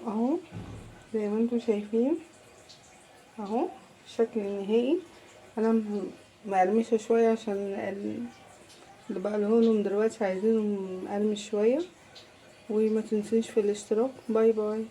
اهو زي ما انتم شايفين اهو الشكل النهائي. انا مقرمشه شويه عشان اللي بقى لهم دلوقتي عايزينهم مقرمش شويه. وما تنسوش في الاشتراك. باي باي.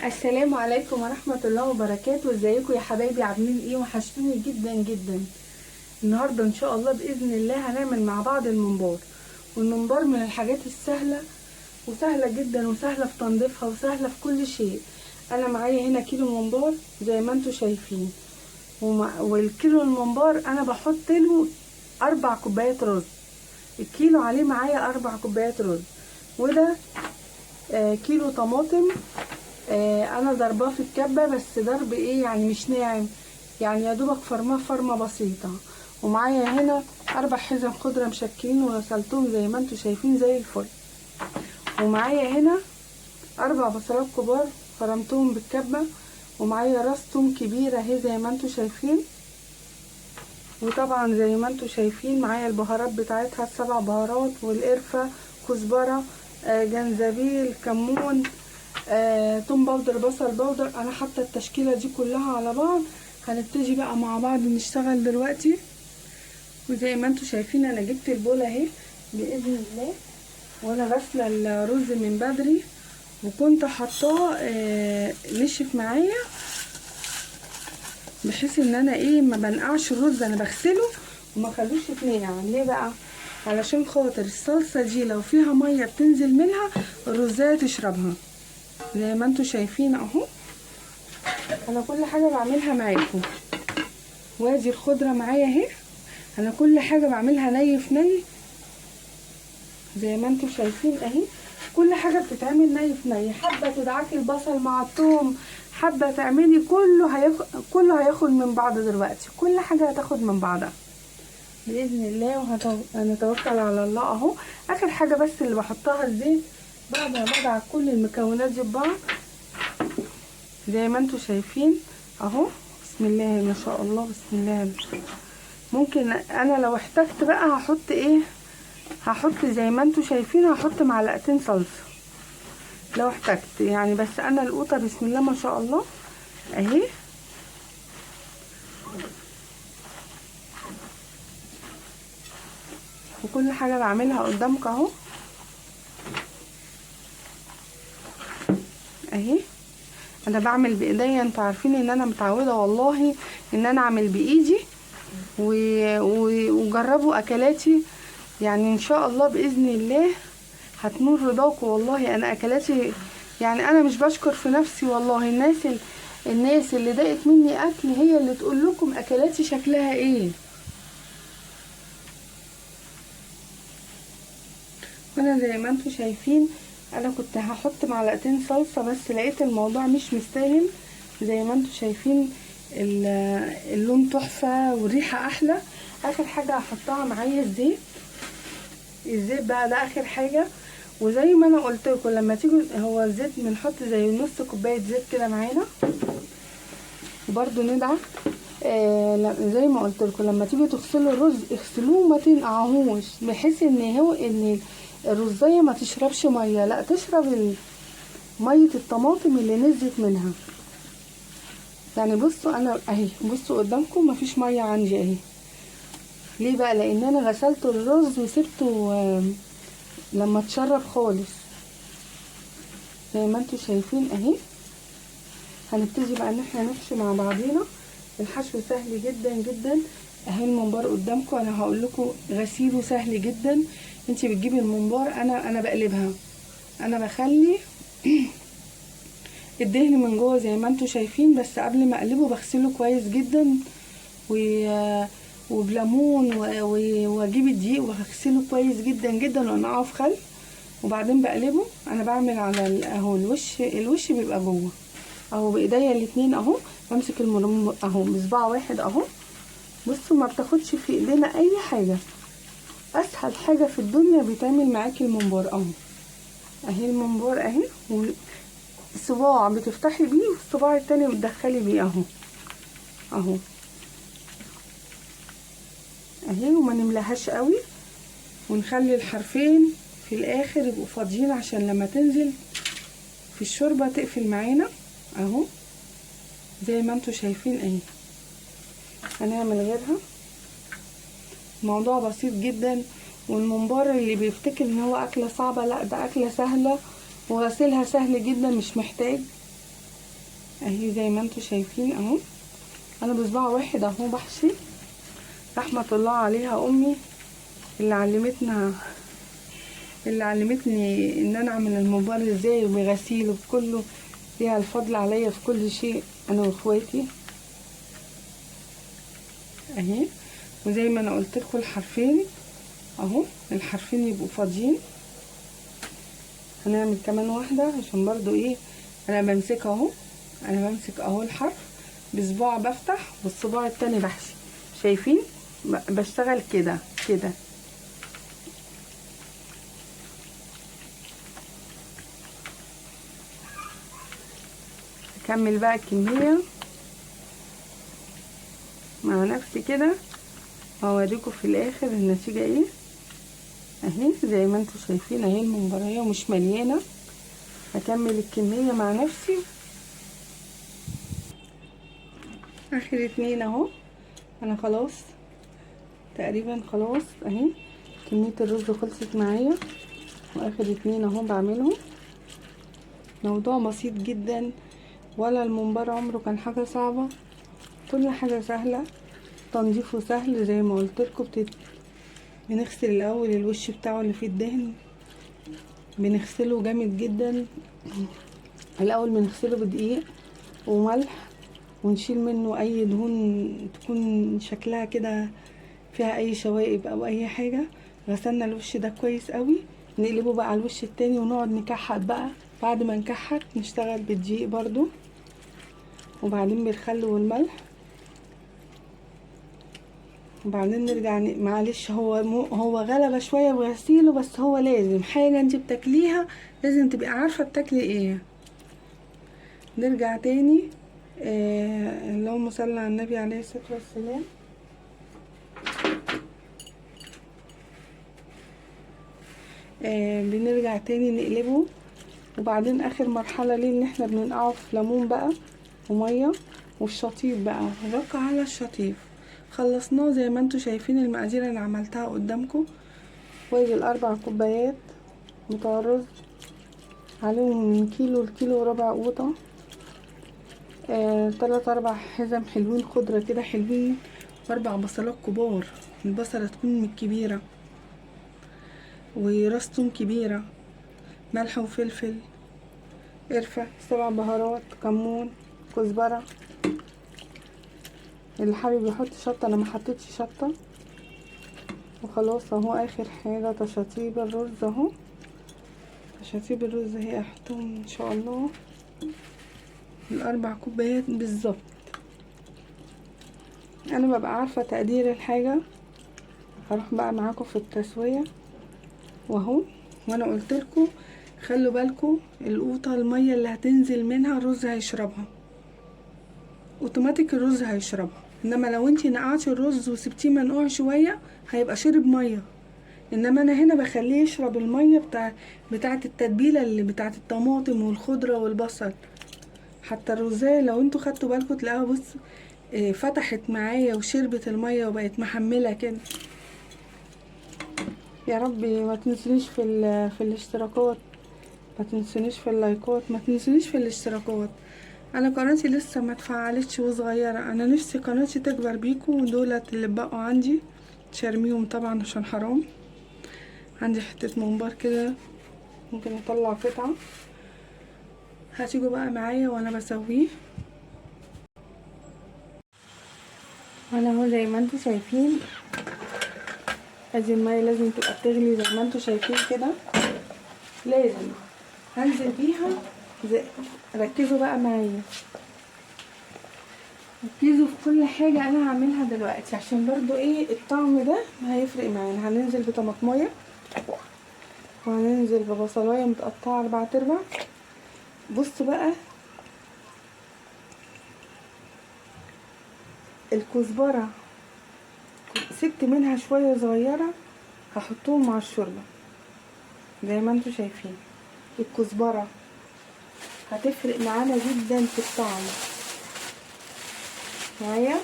السلام عليكم ورحمه الله وبركاته. ازيكم يا حبايبي؟ عاملين ايه؟ وحشتوني جدا جدا. النهارده ان شاء الله باذن الله هنعمل مع بعض الممبار. والممبار من الحاجات السهله وسهله جدا وسهله في تنظيفها وسهله في كل شيء. انا معايا هنا كيلو ممبار زي ما انتم شايفين، والكيلو الممبار انا بحط له 4 كوبايات رز. الكيلو عليه معايا 4 كوبايات رز. وده كيلو طماطم انا ضرباه في الكبه، بس ضرب ايه يعني مش ناعم، يعني يا دوبك فرماه فرمه بسيطه. ومعايا هنا 4 حزم خضره مشكلين وغسلتهم زي ما انتم شايفين زي الفل. ومعايا هنا 4 بصلات كبار فرمتهم بالكبه. ومعايا راس توم كبيره اهي زي ما انتم شايفين. وطبعا زي ما انتم شايفين معايا البهارات بتاعتها ال7 بهارات والقرفه، كزبره، جنزبيل، كمون، توم باودر، بصل باودر. انا حاطه التشكيله دي كلها على بعض. هنبتدي بقى مع بعض نشتغل دلوقتي. وزي ما انتم شايفين انا جبت البوله اهي باذن الله، وانا غاسله الرز من بدري وكنت حطاه نشف معايا، بحيث ان انا ايه ما بنقعش الرز. انا بغسله وما خلوش يتنقع. ليه بقى؟ علشان خاطر الصلصه دي لو فيها ميه بتنزل منها الرزايه تشربها. زي ما انتم شايفين اهو انا كل حاجه بعملها معاكم. وادي الخضره معايا اهي، انا كل حاجه بعملها ني في ني زي ما انتم شايفين اهي. كل حاجه بتتعمل ني في ني. حابه تدعكي البصل مع الثوم، حابه تعملي كله هياخد من بعض دلوقتي. كل حاجه هتاخد من بعضها باذن الله. وهنتوكل على الله اهو. اخر حاجه بس اللي بحطها الزيت بعد ما بدعك كل المكونات دي ببعض زي ما انتم شايفين اهو. بسم الله ما شاء الله، بسم الله ما شاء الله. ممكن انا لو احتجت بقى هحط ايه، هحط زي ما انتم شايفين هحط معلقتين صلصه لو احتجت يعني. بس انا القوطه بسم الله ما شاء الله اهي. وكل حاجه بعملها قدامك اهو اهي. انا بعمل بايديا، انتوا عارفين ان انا متعوده والله ان انا اعمل بايدي. وجربوا اكلاتي يعني ان شاء الله باذن الله هتنور رضاكم. والله انا اكلاتي يعني انا مش بشكر في نفسي والله. الناس اللي ضاقت مني اكل هي اللي تقول لكم اكلاتي شكلها ايه. وانا زي ما انتم شايفين انا كنت هحط معلقتين صلصه بس لقيت الموضوع مش مستاهل. زي ما انتم شايفين اللون تحفه والريحه احلى. اخر حاجه هحطها معايا الزيت بقى، ده اخر حاجه. وزي ما انا قلت لكم لما تيجوا هو الزيت بنحط زي نص كوبايه زيت كده معانا وبرده ندعك. زي ما قلت لكم لما تيجوا تغسلوا الرز اغسلوه ما تنقعوهوش، بحيث ان الرزايه ما تشربش ميه، لا تشرب ميه الطماطم اللي نزلت منها. يعني بصوا انا اهي، بصوا قدامكم مفيش ميه عندي اهي. ليه بقى؟ لان انا غسلت الرز وسبته لما تشرب خالص زي ما انتم شايفين اهي. هنبتدي بقى ان احنا نحشي مع بعضينا. الحشو سهل جدا جدا اهي. الممبار قدامكم، انا هقول لكم غسيله سهل جدا. انت بتجيبي الممبار، انا بقلبها، انا بخلي الدهن من جوه زي ما انتم شايفين. بس قبل ما اقلبه بغسله كويس جدا وبليمون واجيب الدقيق وهغسله كويس جدا جدا وانقعه في خل. وبعدين بقلبه. انا بعمل على اهو الوش بيبقى جوه اهو بايديا الاتنين اهو. بمسك اهو بصباع واحد اهو. بصوا ما بتاخدش في ايدينا اي حاجه. اسهل حاجه في الدنيا بيتعمل معاكي الممبار اهو. اهي الممبار اهي، صباع بتفتحي بيه والصباع التاني بتدخلي بيه اهو اهو اهي. وما نملاهاش قوي ونخلي الحرفين في الاخر يبقوا فاضيين عشان لما تنزل في الشوربه تقفل معانا اهو زي ما انتوا شايفين اهي. هنعمل غيرها. الموضوع بسيط جدا، والممبار اللي بيفتكر ان هو اكله صعبه، لا ده اكله سهله وغسيلها سهل جدا، مش محتاج. اهي زي ما انتوا شايفين اهو. انا بصباع واحد اهو بحشي. رحمه الله عليها امي اللي علمتني ان انا اعمل الممبار ازاي وبغسيله بكله. ليها الفضل عليا في كل شيء انا واخواتي اهي. وزي ما انا قلت لكم الحرفين اهو، الحرفين يبقوا فاضيين. هنعمل كمان واحده عشان برضو ايه، انا بمسكها اهو، انا بمسك اهو الحرف بصباع بفتح والصباع التاني بحشي. شايفين بشتغل كده كده. اكمل بقى الكميه مع نفسي كده واوريكم في الاخر النتيجه ايه اهي. زي ما انتوا شايفين اهي الممباريه ومش مليانه. هكمل الكميه مع نفسي. اخر اتنين اهو. انا خلاص تقريبا خلاص اهي كميه الرز خلصت معايا، واخر اتنين اهو بعملهم. موضوع بسيط جدا، ولا الممبار عمره كان حاجه صعبه، كل حاجه سهله، تنظيفه سهل زي ما قلت لكم. بنغسل الاول الوش بتاعه اللي فيه الدهن، بنغسله جامد جدا. الاول بنغسله بدقيق وملح ونشيل منه اي دهون تكون شكلها كده فيها اي شوائب او اي حاجه. غسلنا الوش ده كويس قوي، نقلبه بقى على الوش التاني ونقعد نكحت بقى. بعد ما نكحت نشتغل بالدقيق برضو، وبعدين بالخل والملح، وبعدين نرجع معلش هو غلبة شوية بغسيله، بس هو لازم حاجة انت بتاكليها لازم تبقي عارفة بتاكلي ايه. نرجع تاني اللهم صل على النبي عليه الصلاة والسلام. بنرجع تاني نقلبه، وبعدين اخر مرحلة ليه ان احنا بننقعه في ليمون بقى ومية والشطيب بقى، نرقع على الشطيب. خلصناه زي ما انتوا شايفين المقادير اللي عملتها قدامكم. وادي الاربع كوبايات بتوع الرز، عليهم من كيلو لكيلو وربع قوطة. 3-4 حزم حلوين خضرة كده حلوين، و4 بصلات كبار، البصلة تكون من الكبيرة، وراس توم كبيرة، ملح وفلفل، قرفة، 7 بهارات، كمون، كزبرة. اللي حابب يحط شطة، انا ما حطيتش شطة. وخلاص اهو اخر حاجة تشطيب الرز اهو. تشطيب الرز اهي احطهم ان شاء الله ال4 كوبايات بالظبط. انا ببقى عارفة تقدير الحاجة. هروح بقى معاكم في التسوية واهو. وانا قلتلكوا خلوا بالكوا القوطة المية اللي هتنزل منها الرز هيشربها اوتوماتيك، الرز هيشربها. انما لو انتي نقعتي الرز وسبتيه منقوع شوية هيبقى شرب مية. انما انا هنا بخليه يشرب المية بتاعت التتبيلة اللي بتاعت الطماطم والخضرة والبصل. حتى الرزاية لو انتوا خدتوا بالكوا تلاقوها بص فتحت معايا وشربت المية وبقت محملة كده. يا ربي ما تنسونيش في الاشتراكات، ما تنسونيش في اللايكات، ما تنسونيش في الاشتراكات. انا قناتي لسه ما اتفعلتش وصغيره، انا نفسي قناتي تكبر بيكم. دولت اللي بقوا عندي شرميهم طبعا عشان حرام. عندي حته ممبار كده ممكن اطلع قطعه. هتيجوا بقى معايا وانا بسويه. وانا اهو زي ما انتوا شايفين ادي الميه لازم تبقى بتغلي زي ما انتوا شايفين كده. لازم هنزل بيها ركزوا بقى معايا، ركزوا في كل حاجة انا هعملها دلوقتي عشان برضو ايه الطعم ده هيفرق معانا. هننزل بطماطمية، وهننزل ببصلاية متقطعة 4/4. بصوا بقى الكزبرة سبت منها شوية صغيرة هحطهم مع الشوربة زي ما انتوا شايفين. الكزبرة هتفرق معانا جدا في الطعم. معايا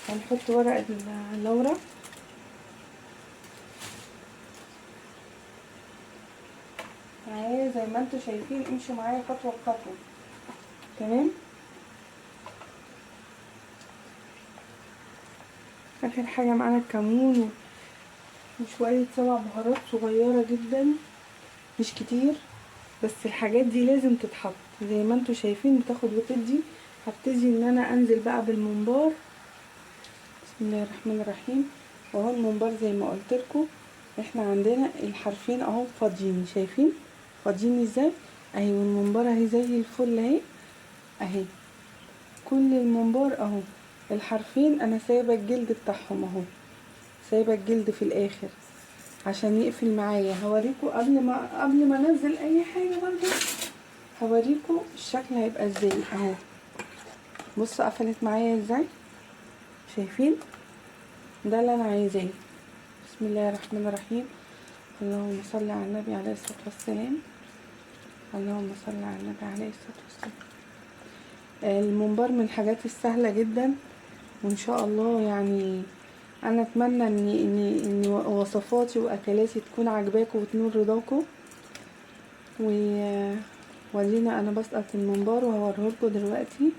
هنحط ورق اللورة معايا زي ما انتوا شايفين. امشوا معايا خطوة بخطوة. تمام. اخر حاجة معانا الكمون وشوية 7 بهارات صغيرة جدا، مش كتير، بس الحاجات دي لازم تتحط زي ما انتوا شايفين، بتاخد وتدي. هبتدي ان انا انزل بقى بالممبار. بسم الله الرحمن الرحيم. وهو الممبار زي ما قلت لكم احنا عندنا الحرفين اهو فاضيين، شايفين فاضيين ازاي اهي، والممبار اهي زي الفل اهي اهي، كل الممبار اهو. الحرفين انا سايبه الجلد بتاعهم اهو، سايبه الجلد في الاخر عشان يقفل معايا. هوريكم قبل ما انزل اي حاجه برضو، هوريكم الشكل هيبقى ازاي اهو. بصوا قفلت معايا ازاي، شايفين؟ ده اللي انا عايزاه. بسم الله الرحمن الرحيم. اللهم صل على النبي عليه الصلاه والسلام. اللهم صل على النبي عليه الصلاه والسلام. الممبار من الحاجات السهله جدا، وان شاء الله يعني انا اتمنى ان وصفاتي واكلاتي تكون عجباكم وتنول رضاكم. ودينا انا بسقط الممبار وهوريهولكوا دلوقتي.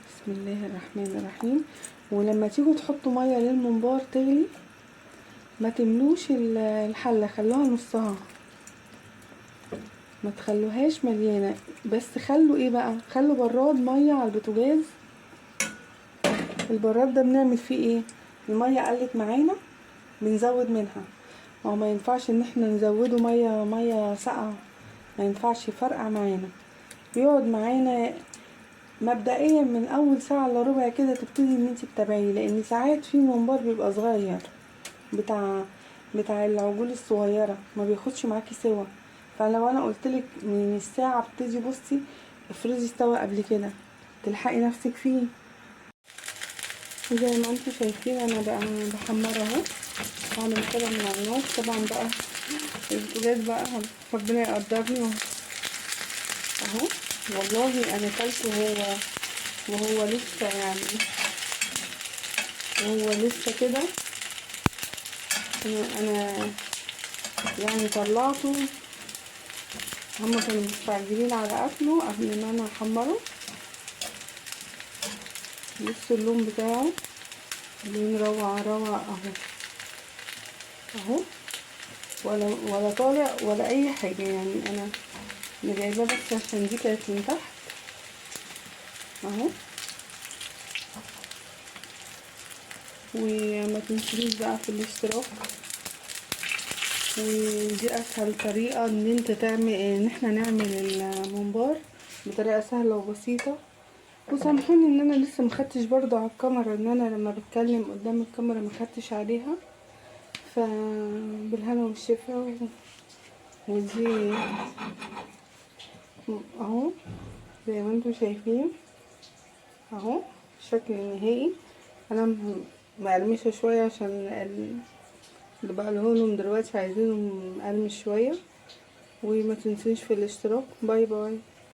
بسم الله الرحمن الرحيم. ولما تيجوا تحطوا ميه للممبار تغلي، ما تملوش الحله، خلوها نصها، ما تخلوهاش مليانه، بس خلوا ايه بقى، خلوا براد ميه على البوتاجاز. البراد ده بنعمل فيه ايه؟ الميه قلت معانا بنزود منها، ما ينفعش ان احنا نزوده ميه ساقعه، ما ينفعش، يفرقع معانا. بيقعد معانا مبدئيا من اول ساعه الا ربع كده تبتدي ان انت تتابعيه، لان ساعات في ممبار بيبقى صغير بتاع العجول الصغيره، ما بياخدش معاكي سوا. فلو انا قلتلك من الساعه ابتدي بصي افرضي استوى قبل كده تلحقي نفسك فيه. زي ما انتوا شايفين انا بقى بحمره اهو، هعمل كده من على النار. طبعا بقى البوتاجاز بقى ربنا يقدرني اهو. والله انا كلته وهو لسه يعني، وهو لسه كده. انا يعني طلعته، هما كانوا مستعجلين على اكله قبل ما انا احمره. بصوا اللون بتاعه، لون روعه روعه اهو اهو، ولا طالع ولا اي حاجه يعني. انا جايباه بس عشان دي كانت من تحت اهو. وما تنسونيش بقى في الاشتراك، ودي اسهل طريقه ان انت تعمل ان احنا نعمل الممبار بطريقه سهله وبسيطه. وسامحوني ان انا لسه مخدتش برضو على الكاميرا، ان انا لما بتكلم قدام الكاميرا مخدتش عليها، فبالهنا والشفا. ودي اهو زي ما انتم شايفين اهو الشكل النهائي. انا مقرمشه شويه عشان اللي بقى لهم دلوقتي عايزينهم مقرمش شويه. وما تنسوش في الاشتراك. باي باي.